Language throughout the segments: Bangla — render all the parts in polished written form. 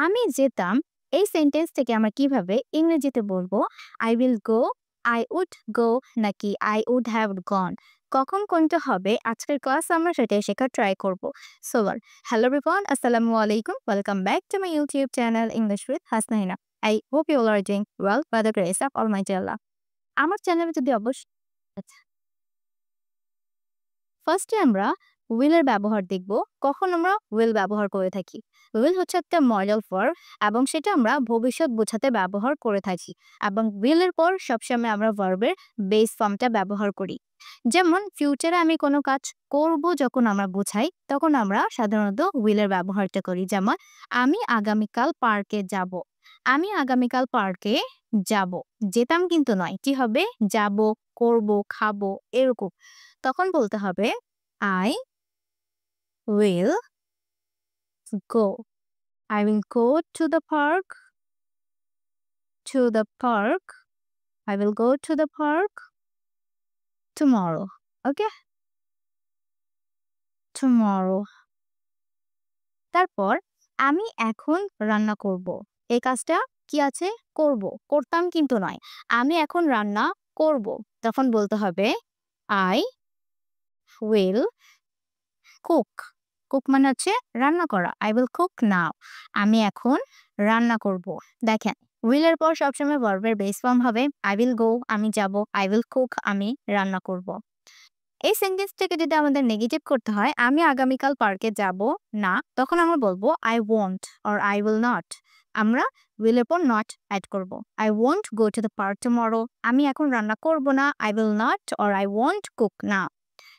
আমি যেতাম এই সেন্টেন্স থেকে আমরা কিভাবে ইংরেজিতে বলবো I will go, I would go নাকি আই উড হ্যাভ গন। কখন কোনটা হবে আজকের ক্লাস আমরা সেটাই শেখার ট্রাই করব। সো হ্যালো এভরিওয়ান, আসসালামু আলাইকুম, welcome back to my YouTube channel English with Hasnahina. I hope you are doing well by the grace of almighty আল্লাহ। আমার চ্যানেলে যদি অবশ্যই ফার্স্টে আমরা উইলের ব্যবহার দেখব। কখন আমরা উইল ব্যবহার করে থাকি। উইল হচ্ছে একটা মডেল ভার্ব এবং সেটা আমরা ভবিষ্যৎ বোঝাতে ব্যবহার করে থাকি এবং উইলের পর সবসময় আমরা ভার্বের বেস ফর্মটা ব্যবহার করি। যেমন ফিউচারে আমি কোনো কাজ করব যখন আমরা বোঝাই তখন আমরা সাধারণত উইলের ব্যবহারটা করি। যেমন আমি আগামীকাল পার্কে যাব। আমি আগামীকাল পার্কে যাব, যেতাম কিন্তু নয়, কি হবে, যাব, করব, খাবো, এরকম। তখন বলতে হবে I will go. I will go to the park. To the park. I will go to the park tomorrow. Okay? Tomorrow. তারপর আমি এখন রান্না করব। এই কাজটা কি আছে, করব, করতাম কিন্তু নয়। আমি এখন রান্না করব। তখন বলতে হবে I will cook. কুক মানে হচ্ছে রান্না করা। I will cook now. আমি এখন রান্না করব। দেখেন উইলের পর সবসময় ভার্বের বেস ফর্ম হবে I will go, আমি যাব, I will cook, আমি রান্না করব। এই সেন্টেন্সটাকে যদি আমাদের নেগেটিভ করতে হয়, আমি আগামীকাল পার্কে যাব না, তখন আমরা বলবো I won't or I will not। আমরা উইলের পর নট অ্যাড করব। I won't go to the park tomorrow. আমি এখন রান্না করব না, I will not or I won't cook now।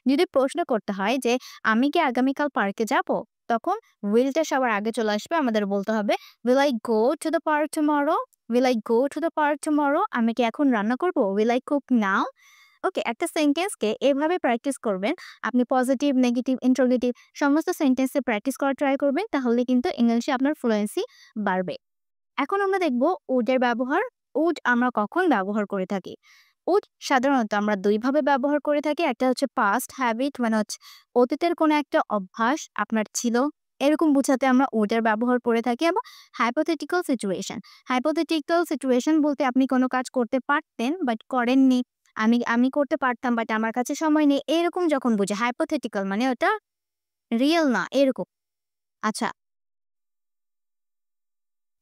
যদি প্রশ্ন করতে হয় যে আমি কি আগামীকাল পার্কে যাব, তখন উইলটা সবার আগে চলে আসবে। আমাদের বলতে হবে will I go to the park tomorrow. Will I go to the park tomorrow. আমি কি এখন রান্না করব, উইল আই কুক নাও। ওকে, একটা সেন্টেন্সকে এভাবে প্র্যাকটিস করবেন। আপনি পজিটিভ, নেগেটিভ, ইন্টারোগেটিভ সমস্ত সেন্টেন্সে প্র্যাকটিস করা ট্রাই করবেন, তাহলে কিন্তু ইংলিশে আপনার ফ্লুয়েন্সি বাড়বে। এখন আমরা দেখব উডের ব্যবহার। উড আমরা কখন ব্যবহার করে থাকি। উড সাধারণত আমরা দুইভাবে ব্যবহার করে থাকি। একটা হচ্ছে পাস্ট হ্যাবিট, মানে হচ্ছে অতীতের কোনো একটা অভ্যাস আপনার ছিল, এরকম বোঝাতে আমরা উডের ব্যবহার করে থাকি। এবং হাইপোথেটিক্যাল সিচুয়েশন। হাইপোথেটিক্যাল সিচুয়েশন বলতে আপনি কোনো কাজ করতে পারতেন বাট করেননি। আমি আমি করতে পারতাম বাট আমার কাছে সময় নেই, এরকম যখন বুঝে হাইপোথেটিক্যাল মানে ওটা রিয়েল না, এরকম। আচ্ছা,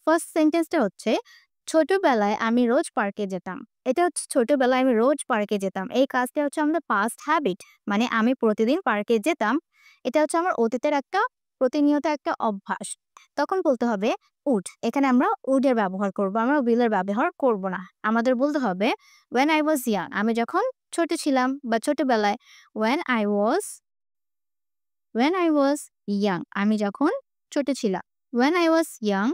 ফার্স্ট সেন্টেন্সটা হচ্ছে ছোটবেলায় আমি রোজ পার্কে যেতাম। এটা হচ্ছে ছোটবেলায় আমি রোজ পার্কে যেতাম। এই কাজটা হচ্ছে আমাদের পাস্ট হ্যাবিট, মানে আমি প্রতিদিন পার্কে যেতাম। এটা হচ্ছে আমার অতীতের একটা প্রতিনিয়ত একটা অভ্যাস। তখন বলতে হবে উড। এখানে আমরা উডের ব্যবহার করব, আমরা উইলের ব্যবহার করব না। আমাদের বলতে হবে when I was young, আমি যখন ছোট ছিলাম বা ছোটবেলায়। when I was when I was young, আমি যখন ছোট ছিলাম। when I was young,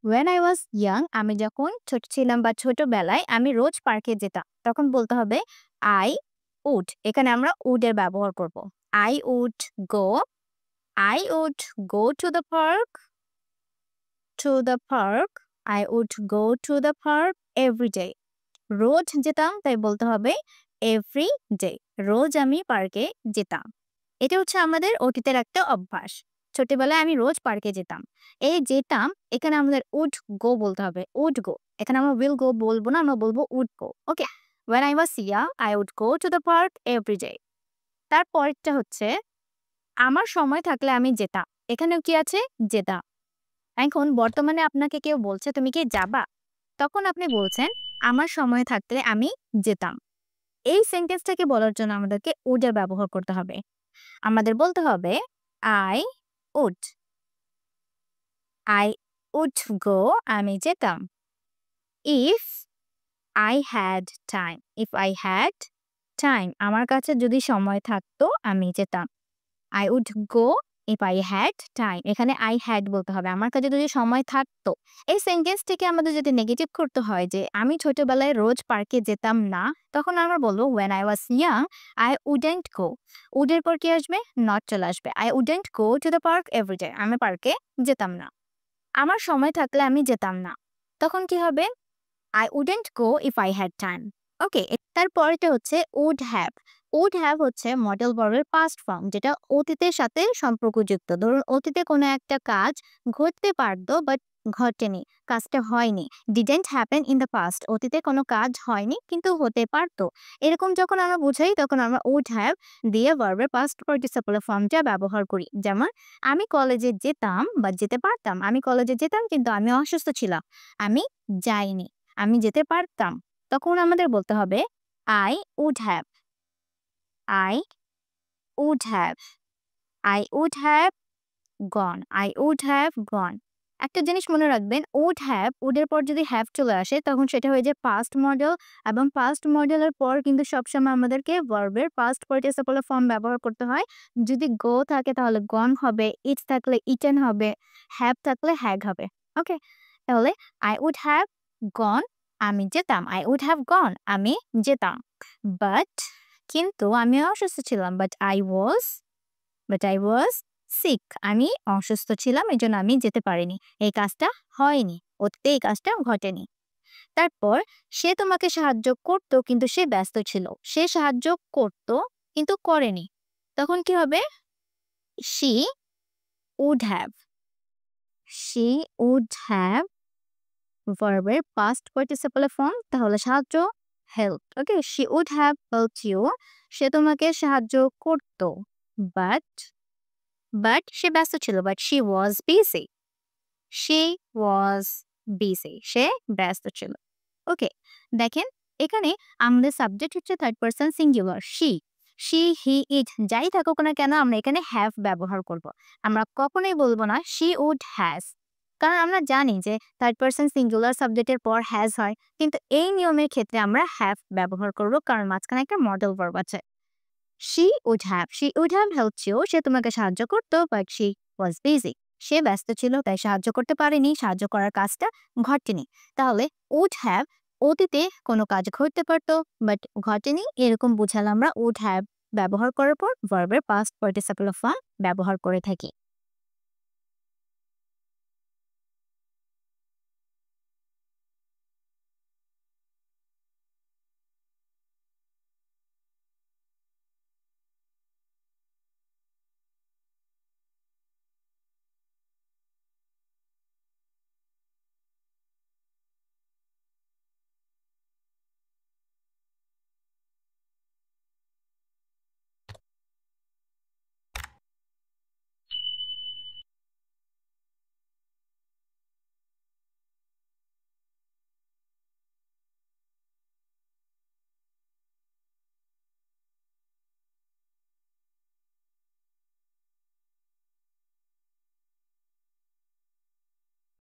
when I was young, আমি যখন ছোট ছিলাম বা ছোটবেলায় আমি রোজ পার্কে যেতাম। তখন বলতে হবে I would। এখানে আমরা would এর ব্যবহার করব। I would go, I would go to the park, to the park, I would go to the park every day। রোজ যেতাম, তাই বলতে হবে every day। রোজ আমি পার্কে যেতাম। এটা হচ্ছে আমাদের অতীতের একটা অভ্যাস। ছোটবেলায় আমি রোজ পার্কে যেতাম। এই যেতাম এখানে আমাদের উড গো বলতে হবে, উড গো। এখানে আমরা উইল গো বলবো না, আমরা বলবো would go. Okay, when I was young, I would go to the park every day। তারপরটা হচ্ছে আমার সময় থাকলে আমি যেতাম। এখানেও কি আছে, যেতাম। এখন বর্তমানে আপনাকে কেউ বলছে তুমি কি যাবা, তখন আপনি বলছেন আমার সময় থাকলে আমি যেতাম। এই সেন্টেন্সটাকে বলার জন্য আমাদেরকে উড এর ব্যবহার করতে হবে। আমাদের বলতে হবে I would, I would go, আমি যেতাম। if I had time, if I had time, আমার কাছে যদি সময় থাকতো আমি যেতাম। I would go if I had time, এখানে I had বলতে হবে, আমার কাছে যদি সময় থাকতো। এই সেন্টেন্স থেকে আমাদের যদি নেগেটিভ করতে হয় যে আমি ছোটবেলায় রোজ পার্কে যেতাম না, তখন আমরা বলবো when I was young, I wouldn't go। would এর পর কি আসবে, not চলে আসবে। I wouldn't go to the park every day, আমি পার্কে যেতাম না। আমার সময় থাকলে আমি যেতাম না, তখন কি হবে, I wouldn't go if I had time। ওকে, তারপরটা হচ্ছে would have। would have হচ্ছে মডেল ভার্বের পাস্ট ফর্ম, যেটা অতীতের সাথে সম্পর্কযুক্ত। ধরুন অতীতে কোনো একটা কাজ ঘটতে পারতো বাট ঘটেনি, কাজটা হয়নি। didn't happen in the past, অতীতে কোনো কাজ হয়নি কিন্তু হতে পারতো। এরকম যখন আমরা বুঝাই তখন আমরা would have দিয়ে ভার্বের পাস্ট পার্টিসিপল ফর্মটা ব্যবহার করি। যেমন আমি কলেজে যেতাম বা যেতে পারতাম। আমি কলেজে যেতাম কিন্তু আমি অসুস্থ ছিলাম, আমি যাইনি। আমি যেতে পারতাম, তখন আমাদের বলতে হবে I would have, I would have, I would have gone, I would have gone। একটা জিনিস মনে রাখবেন, would have, would এর পর যদি have চলে আসে তখন সেটা হয়ে যায় পাস্ট মডেল, এবং পাস্ট মডেলের পর কিন্তু সবসময় আমাদেরকে ভার্বের পাস্ট পার্টিসিপল ফর্ম ব্যবহার করতে হয়। যদি go থাকে তাহলে gone হবে, it থাকলে eaten হবে, have থাকলে had হবে। ওকে, তাহলে I would have gone, আমি যেতাম। I would have gone, আমি যেতাম। বাট, কিন্তু আমি অসুস্থ ছিলাম। বাট I was sick, আমি অসুস্থ ছিলাম, এজন্য আমি যেতে পারিনি। এই কাজটা হয়নি, অতীতে এই কাজটা ঘটেনি। তারপর সে তোমাকে সাহায্য করতো কিন্তু সে ব্যস্ত ছিল। সে সাহায্য করতো কিন্তু করেনি। তখন কি হবে? She would have, she would have ভার্বের পাস্ট পার্টিসিপল ফর্ম, তাহলে সাহায্য help. Okay, she would have helped you, সে তোমাকে সাহায্য করতো। বাট, সে ব্যস্ত ছিল। But she was busy, she was busy, সে ব্যস্ত ছিল। ওকে, দেখেন এখানে আমাদের সাবজেক্ট হচ্ছে third person singular, she, he, it যাই থাকুক না কেন আমরা এখানে হ্যাভ ব্যবহার করব। আমরা কখনোই বলবো না she would has, কারণ আমরা জানি যে থার্ড পারসন সিঙ্গুলার সাবজেক্টের পর হ্যাজ হয়, কিন্তু এই নিয়মের ক্ষেত্রে আমরা হ্যাভ ব্যবহার করব কারণ মাঝখানে একটা মডেল ভার্ব আছে। she would have helped you, সে তোমাকে সাহায্য করতো। বাট she was busy, সে ব্যস্ত ছিল তাই সাহায্য করতে পারেনি, সাহায্য করার কাজটা ঘটেনি। তাহলে would have অতীতে কোনো কাজ ঘটতে পারতো বাট ঘটেনি, এরকম বুঝালে আমরা would have ব্যবহার করার পর ভার্বের পাস্ট পার্টিসিপল ফর্ম ব্যবহার করে থাকি।